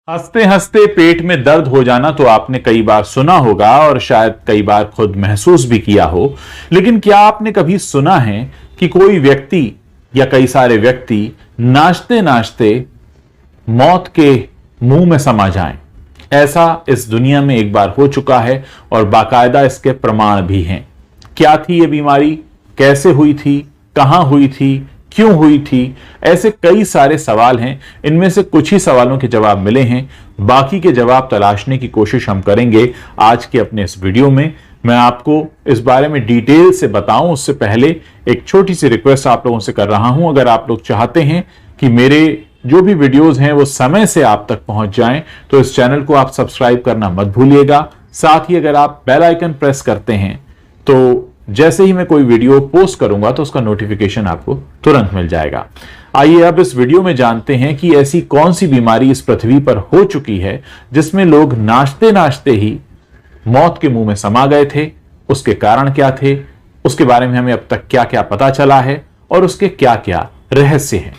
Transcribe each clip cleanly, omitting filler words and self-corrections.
हंसते हंसते पेट में दर्द हो जाना तो आपने कई बार सुना होगा और शायद कई बार खुद महसूस भी किया हो। लेकिन क्या आपने कभी सुना है कि कोई व्यक्ति या कई सारे व्यक्ति नाचते नाचते मौत के मुंह में समा जाएं? ऐसा इस दुनिया में एक बार हो चुका है और बाकायदा इसके प्रमाण भी हैं। क्या थी यह बीमारी, कैसे हुई थी, कहां हुई थी, क्यों हुई थी? ऐसे कई सारे सवाल हैं। इनमें से कुछ ही सवालों के जवाब मिले हैं, बाकी के जवाब तलाशने की कोशिश हम करेंगे आज के अपने इस वीडियो में। मैं आपको इस बारे में डिटेल से बताऊं उससे पहले एक छोटी सी रिक्वेस्ट आप लोगों से कर रहा हूं। अगर आप लोग चाहते हैं कि मेरे जो भी वीडियोस हैं वो समय से आप तक पहुंच जाएं तो इस चैनल को आप सब्सक्राइब करना मत भूलिएगा। साथ ही अगर आप बेल आइकन प्रेस करते हैं तो जैसे ही मैं कोई वीडियो पोस्ट करूंगा तो उसका नोटिफिकेशन आपको तुरंत मिल जाएगा। आइए अब इस वीडियो में जानते हैं कि ऐसी कौन सी बीमारी इस पृथ्वी पर हो चुकी है जिसमें लोग नाचते नाचते ही मौत के मुंह में समा गए थे। उसके कारण क्या थे, उसके बारे में हमें अब तक क्या क्या पता चला है और उसके क्या क्या रहस्य हैं।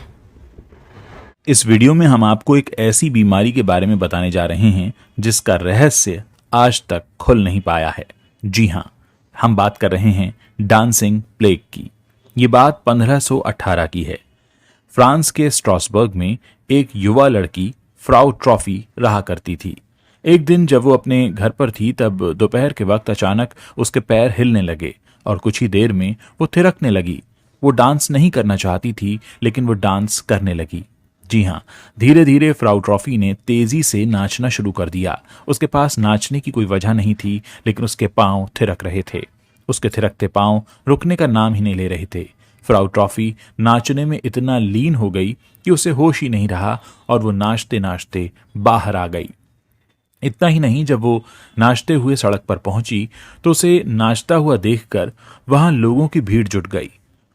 इस वीडियो में हम आपको एक ऐसी बीमारी के बारे में बताने जा रहे हैं जिसका रहस्य आज तक खुल नहीं पाया है। जी हां, हम बात कर रहे हैं डांसिंग प्लेग की। ये बात 1518 की है। फ्रांस के स्ट्रासबर्ग में एक युवा लड़की फ्राउ ट्रॉफी रहा करती थी। एक दिन जब वो अपने घर पर थी तब दोपहर के वक्त अचानक उसके पैर हिलने लगे और कुछ ही देर में वो थिरकने लगी। वो डांस नहीं करना चाहती थी लेकिन वो डांस करने लगी। जी हां, धीरे धीरे फ्राउ ट्रॉफी ने तेजी से नाचना शुरू कर दिया। उसके पास नाचने की कोई वजह नहीं थी लेकिन उसके पांव थिरक रहे थे। उसके थिरकते पांव रुकने का नाम ही नहीं ले रहे थे। फ्राउ ट्रॉफी नाचने में इतना लीन हो गई कि उसे होश ही नहीं रहा और वो नाचते नाचते बाहर आ गई। इतना ही नहीं, जब वो नाचते हुए सड़क पर पहुंची तो उसे नाचता हुआ देखकर वहां लोगों की भीड़ जुट गई।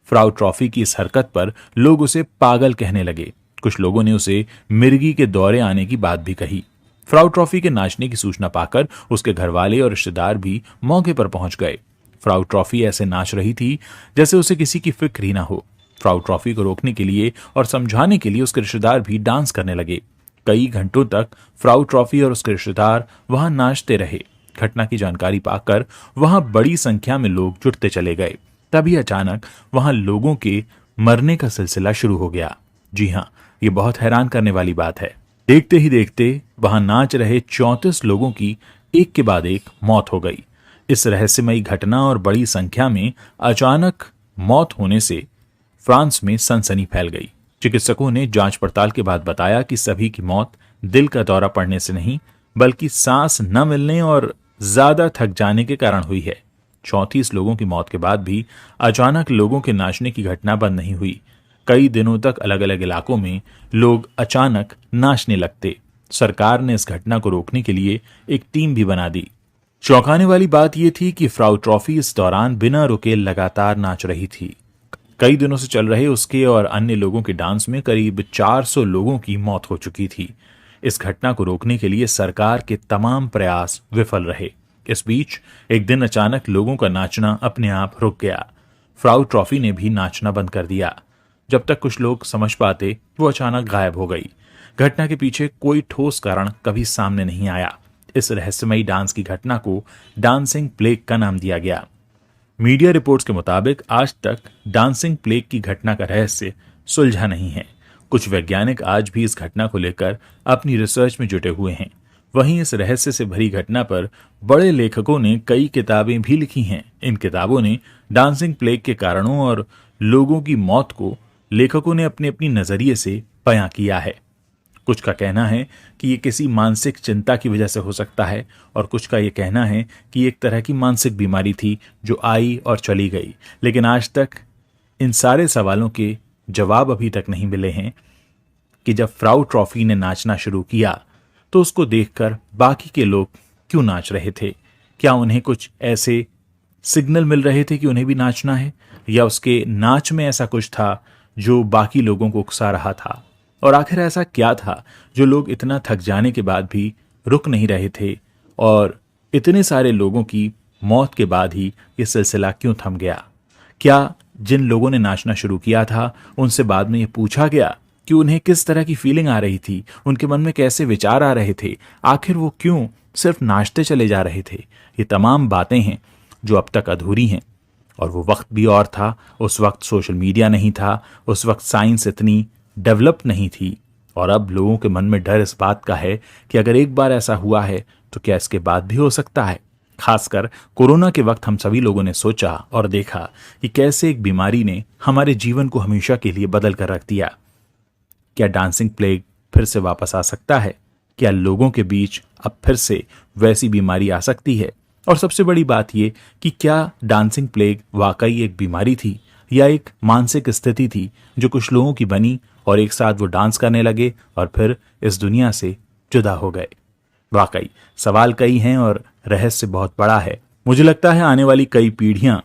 फ्राउ ट्रॉफी की इस हरकत पर लोग उसे पागल कहने लगे। कुछ लोगों ने उसे मिर्गी के दौरे आने की बात भी कही। फ्राउ ट्रॉफी के नाचने की सूचना पाकर उसके घरवाले और रिश्तेदार भी मौके पर पहुंच गए। फ्राउ ट्रॉफी ऐसे नाच रही थी जैसे उसे किसी की फिक्र ही ना हो। फ्राउ ट्रॉफी को रोकने के लिए और समझाने के लिए उसके रिश्तेदार भी डांस करने लगे। कई घंटों तक फ्राउ ट्रॉफी और उसके रिश्तेदार वहां नाचते रहे। घटना की जानकारी पाकर वहां बड़ी संख्या में लोग जुटते चले गए। तभी अचानक वहां लोगों के मरने का सिलसिला शुरू हो गया। जी हां, ये बहुत हैरान करने वाली बात है। देखते ही देखते वहां नाच रहे 34 लोगों की एक के बाद एक मौत हो गई। इस रहस्यमयी घटना और बड़ी संख्या में अचानक मौत होने से फ्रांस में सनसनी फैल गई। चिकित्सकों ने जांच पड़ताल के बाद बताया कि सभी की मौत दिल का दौरा पड़ने से नहीं बल्कि सांस न मिलने और ज्यादा थक जाने के कारण हुई है। 34 लोगों की मौत के बाद भी अचानक लोगों के नाचने की घटना बंद नहीं हुई। कई दिनों तक अलग अलग इलाकों में लोग अचानक नाचने लगते। सरकार ने इस घटना को रोकने के लिए एक टीम भी बना दी। चौंकाने वाली बात यह थी कि फ्राउ ट्रॉफी इस दौरान बिना रुके लगातार नाच रही थी। कई दिनों से चल रहे उसके और अन्य लोगों के डांस में करीब 400 लोगों की मौत हो चुकी थी। इस घटना को रोकने के लिए सरकार के तमाम प्रयास विफल रहे। इस बीच एक दिन अचानक लोगों का नाचना अपने आप रुक गया। फ्राउ ट्रॉफी ने भी नाचना बंद कर दिया। जब तक कुछ लोग समझ पाते वो अचानक गायब हो गई। घटना के पीछे कोई ठोस कारण कभी सामने नहीं आया। इस रहस्यमयी डांस की घटना को डांसिंग प्लेग का नाम दिया गया। मीडिया रिपोर्ट्स के मुताबिक आज तक डांसिंग प्लेग की घटना का रहस्य सुलझा नहीं है। कुछ वैज्ञानिक आज भी इस घटना को लेकर अपनी रिसर्च में जुटे हुए हैं। वहीं इस रहस्य से भरी घटना पर बड़े लेखकों ने कई किताबें भी लिखी हैं। इन किताबों ने डांसिंग प्लेग के कारणों और लोगों की मौत को लेखकों ने अपने अपनी नजरिए से बयां किया है। कुछ का कहना है कि ये किसी मानसिक चिंता की वजह से हो सकता है और कुछ का ये कहना है कि एक तरह की मानसिक बीमारी थी जो आई और चली गई। लेकिन आज तक इन सारे सवालों के जवाब अभी तक नहीं मिले हैं कि जब फ्राउ ट्रॉफी ने नाचना शुरू किया तो उसको देखकर बाकी के लोग क्यों नाच रहे थे। क्या उन्हें कुछ ऐसे सिग्नल मिल रहे थे कि उन्हें भी नाचना है, या उसके नाच में ऐसा कुछ था जो बाकी लोगों को उकसा रहा था। और आखिर ऐसा क्या था जो लोग इतना थक जाने के बाद भी रुक नहीं रहे थे और इतने सारे लोगों की मौत के बाद ही ये सिलसिला क्यों थम गया। क्या जिन लोगों ने नाचना शुरू किया था उनसे बाद में ये पूछा गया कि उन्हें किस तरह की फीलिंग आ रही थी, उनके मन में कैसे विचार आ रहे थे, आखिर वो क्यों सिर्फ नाचते चले जा रहे थे। ये तमाम बातें हैं जो अब तक अधूरी हैं। और वो वक्त भी और था, उस वक्त सोशल मीडिया नहीं था, उस वक्त साइंस इतनी डेवलप नहीं थी। और अब लोगों के मन में डर इस बात का है कि अगर एक बार ऐसा हुआ है तो क्या इसके बाद भी हो सकता है। खासकर कोरोना के वक्त हम सभी लोगों ने सोचा और देखा कि कैसे एक बीमारी ने हमारे जीवन को हमेशा के लिए बदल कर रख दिया। क्या डांसिंग प्लेग फिर से वापस आ सकता है? क्या लोगों के बीच अब फिर से वैसी बीमारी आ सकती है? और सबसे बड़ी बात यह कि क्या डांसिंग प्लेग वाकई एक बीमारी थी या एक मानसिक स्थिति थी जो कुछ लोगों की बनी और एक साथ वो डांस करने लगे और फिर इस दुनिया से जुदा हो गए। वाकई सवाल कई हैं और रहस्य बहुत बड़ा है। मुझे लगता है आने वाली कई पीढ़ियां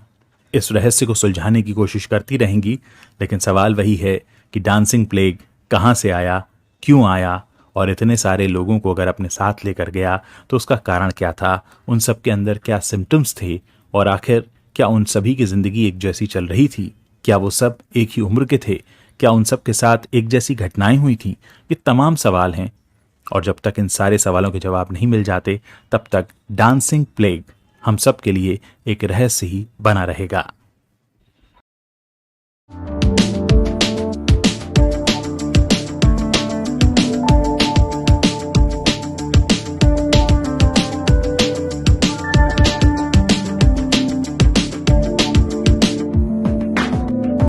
इस रहस्य को सुलझाने की कोशिश करती रहेंगी, लेकिन सवाल वही है कि डांसिंग प्लेग कहां से आया, क्यों आया, और इतने सारे लोगों को अगर अपने साथ लेकर गया तो उसका कारण क्या था, उन सब के अंदर क्या सिम्टम्स थे, और आखिर क्या उन सभी की जिंदगी एक जैसी चल रही थी? क्या वो सब एक ही उम्र के थे? क्या उन सब के साथ एक जैसी घटनाएं हुई थी? ये तमाम सवाल हैं, और जब तक इन सारे सवालों के जवाब नहीं मिल जाते तब तक डांसिंग प्लेग हम सब के लिए एक रहस्य ही बना रहेगा।